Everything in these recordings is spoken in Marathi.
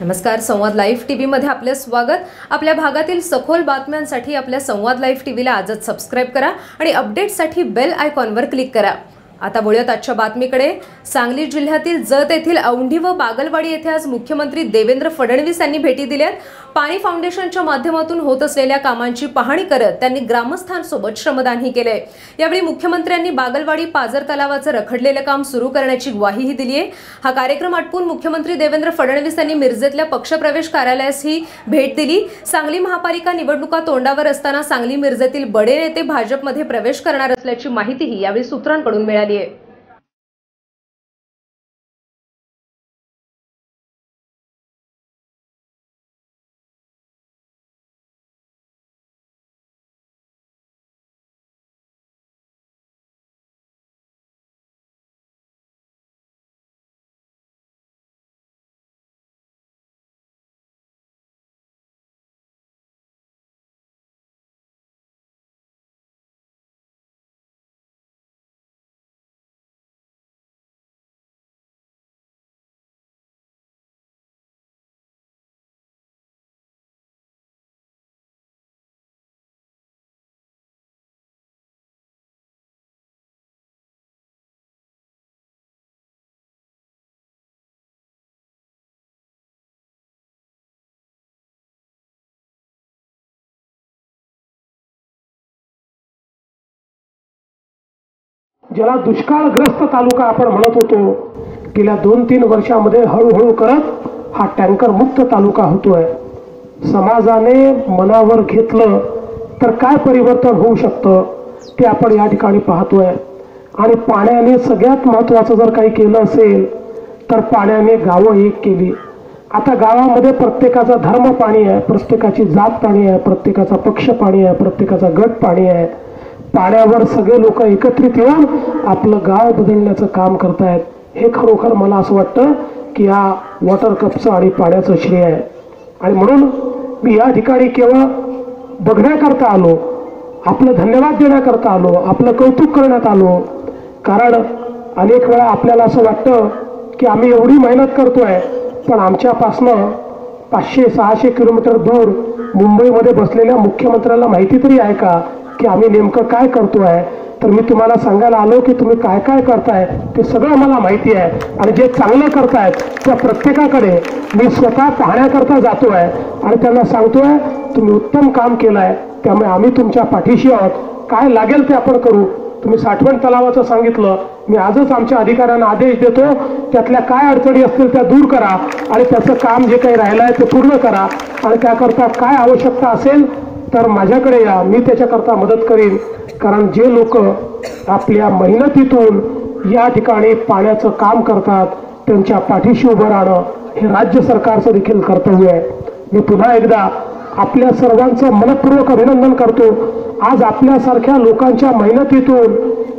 नमस्कार, संवाद लाईव्ह टीव्हीमध्ये आपले स्वागत। आपल्या भागातील सखोल बातम्यांसाठी आपल्या संवाद लाईव्ह टीव्हीला आजच सबस्क्राइब करा आणि अपडेट्ससाठी बेल आयकॉनवर क्लिक करा। आता बोलूयात आजच्या बातमीकडे। सांगली जिल्ह्यातील जत येथील औंढी व बागलवाडी येथे आज मुख्यमंत्री देवेंद्र फडणवीस यांनी भेटी दिल्यात। पाणी फाउंडेशनच्या माध्यमातून होत असलेल्या कामांची पाहणी करत त्यांनी ग्रामस्थांसोबत श्रमदानही केले। यावेळी मुख्यमंत्र्यांनी बागलवाडी पाझर तलावाचं रखडलेले काम सुरू करण्याची ग्वाहीही दिली आहे। हा कार्यक्रम आटपून मुख्यमंत्री देवेंद्र फडणवीस यांनी मिरजेतल्या पक्षप्रवेश कार्यालयासही भेट दिली। सांगली महापालिका निवडणुका तोंडावर असताना सांगली मिरजेतील बडे नेते भाजपमध्ये प्रवेश करणार असल्याची माहितीही यावेळी सूत्रांकडून मिळाली आहे। ज्याला दुष्काळग्रस्त तालुका आपण म्हणत होतो, गेल्या 2-3 वर्षांमध्ये हळूहळू करत हा टँकर मुक्त तालुका होतोय। समाजाने मनावर घेतलं तर काय परिवर्तन होऊ शकतं ते आपण या ठिकाणी पाहतोय। आणि पाण्याने सगळ्यात महत्त्वाचं जर काही केलं असेल तर पाण्याने गावं एक केली। आता गावामध्ये प्रत्येकाचा धर्म पाणी आहे, प्रत्येकाची जात पाणी आहे, प्रत्येकाचा पक्ष पाणी आहे, प्रत्येकाचा गट पाणी आहे। पाण्यावर सगळे लोक एकत्रित येऊन आपलं गाव बदलण्याचं काम करतायत। हे खरोखर मला असं वाटतं की या वॉटर कपचं आणि पाण्याचं श्रेय आहे। आणि म्हणून मी या ठिकाणी केवळ बघण्याकरता आलो, आपलं धन्यवाद देण्याकरता आलो, आपलं कौतुक करण्यात आलो। कारण अनेक वेळा आपल्याला असं वाटतं की आम्ही एवढी मेहनत करतोय, पण आमच्यापासनं 500-600 किलोमीटर दूर मुंबईमध्ये बसलेल्या मुख्यमंत्र्याला माहिती तरी आहे का की आम्ही नेमकं काय करतोय? तर मी तुम्हाला सांगायला आलो की तुम्ही काय काय करताय ते सगळं मला माहिती आहे। आणि जे चांगलं करतायत त्या प्रत्येकाकडे मी स्वतः पाहण्याकरता जातोय आणि त्यांना सांगतोय तुम्ही उत्तम काम केलंय, त्यामुळे आम्ही तुमच्या पाठीशी आहोत। काय लागेल ते आपण करू। तुम्ही साठवण तलावाचं सांगितलं, मी आजच आमच्या अधिकाऱ्यांना आदेश देतो त्यातल्या काय अडचणी असतील त्या दूर करा आणि त्याचं काम जे काही राहिलं आहे ते पूर्ण करा। आणि त्याकरता काय आवश्यकता असेल तर माझ्याकडे या, मी त्याच्याकरता मदत करीन। कारण जे लोक आपल्या मेहनतीतून या ठिकाणी पाण्याचं काम करतात त्यांच्या पाठीशी उभं राहणं हे राज्य सरकारचं देखील कर्तव्य आहे। मी पुन्हा एकदा आपल्या सर्वांचं मनपूर्वक अभिनंदन करतो। आज आपल्यासारख्या लोकांच्या मेहनतीतून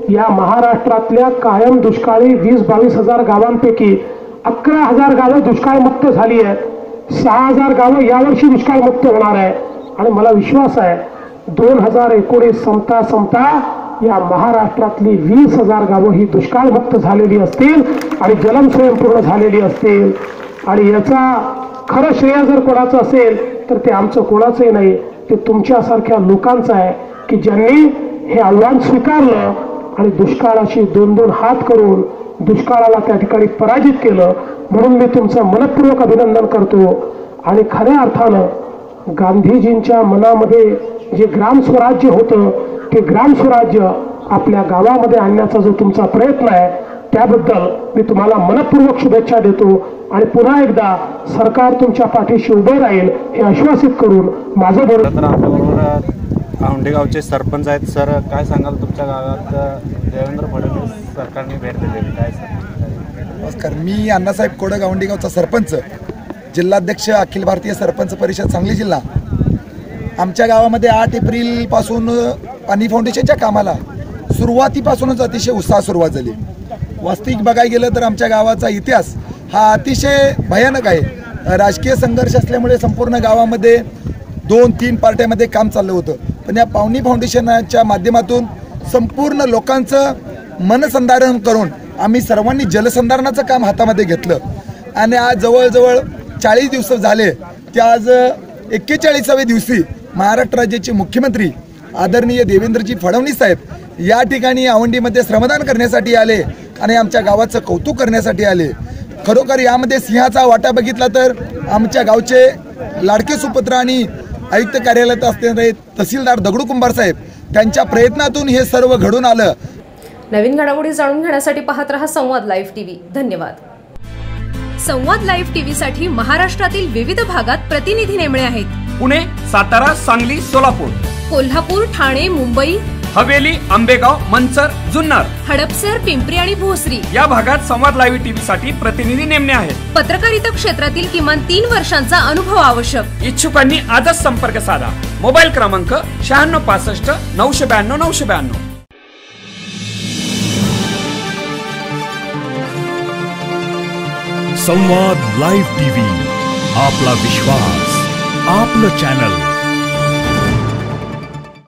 या महाराष्ट्रातल्या कायम दुष्काळी 20-22 हजार गावांपैकी 11,000 गावं दुष्काळमुक्त झाली आहेत। 6,000 गावं यावर्षी दुष्काळमुक्त होणार आहे। आणि मला विश्वास आहे 2019 संपता या महाराष्ट्रातली 20,000 गावं ही दुष्काळमुक्त झालेली असतील आणि जलम स्वयंपूर्ण झालेली असतील। आणि याचा खरं श्रेय जर कोणाचं असेल तर ते आमचं कोणाचंही नाही, ते तुमच्यासारख्या लोकांचं आहे की ज्यांनी हे आव्हान स्वीकारलं आणि दुष्काळाशी 2-2 हात करून दुष्काळाला त्या ठिकाणी पराजित केलं। म्हणून मी तुमचं मनपूर्वक अभिनंदन करतो। आणि खऱ्या अर्थानं गांधीजींच्या मनामध्ये जे ग्रामस्वराज्य होतं ते ग्रामस्वराज्य आपल्या गावामध्ये आणण्याचा जो तुमचा प्रयत्न आहे त्याबद्दल मी तुम्हाला मनपूर्वक शुभेच्छा देतो। आणि पुन्हा एकदा सरकार तुमच्या पाठीशी उभं राहील हे आश्वासित करून माझं बरोबर औंढे गावचे सरपंच आहेत। सर, काय सांगाल तुमच्या गावात देवेंद्र फडणवीस सरकारने भेट दिलेली काय सांगाल? नमस्कार, मी अण्णासाहेब कोडक औंढे गावचा सरपंच, जिल्हाध्यक्ष अखिल भारतीय सरपंच परिषद सांगली जिल्हा। आमच्या गावामध्ये 8 एप्रिलपासून पाणी फाउंडेशनच्या कामाला सुरुवातीपासूनच अतिशय उत्साह सुरुवात झाली। वास्तविक बघायला गेलं तर आमच्या गावाचा इतिहास हा अतिशय भयानक आहे। राजकीय संघर्ष असल्यामुळे संपूर्ण गावामध्ये 2-3 पार्ट्यामध्ये काम चाललं होतं, पण या पाणी फाउंडेशनच्या माध्यमातून संपूर्ण लोकांचं मनसंधारण करून आम्ही सर्वांनी जलसंधारणाचं काम हातामध्ये घेतलं। आणि आज जवळजवळ 40 दिवस झाले ते आज 41व्या दिवशी महाराष्ट्र राज्याचे मुख्यमंत्री आदरणीय देवेंद्रजी फडणवीस साहेब या ठिकाणी आवंडीमध्ये श्रमदान करण्यासाठी आले आणि आमच्या गावाचं कौतुक करण्यासाठी आले. खरोखर यामध्ये सिंहाचा वाटा बघितला तर आमच्या गावचे लाडके सुपुत्र आणि आयुक्त कार्यालयात असणारे तहसीलदार दगडू कुंभार साहेब त्यांच्या प्रयत्नातून हे सर्व घडून आलं. नवीन घडामोडी जाणून घेण्यासाठी पाहत रहा संवाद लाईव्ह टीव्ही. धन्यवाद. संवाद लाईव्ह टीव्ही साठी महाराष्ट्रातील विविध भागात प्रतिनिधी नेमणे आहेत. पुणे, सातारा, सांगली, सोलापूर, कोल्हापूर, ठाणे, मुंबई, हवेली, आंबेगाव, मंचर, जुन्नर, हडपसर, पिंपरी आणि भोसरी या भागात संवाद लाईव्ह टीव्ही साठी प्रतिनिधी नेमणे आहेत. पत्रकारिता क्षेत्रातील किमान 3 वर्षांचा अनुभव आवश्यक. इच्छुकांनी आजच संपर्क साधा. मोबाईल क्रमांक 9665 992 992. संवाद लाईव्ह टीव्ही, आपला विश्वास, आपलं चॅनल.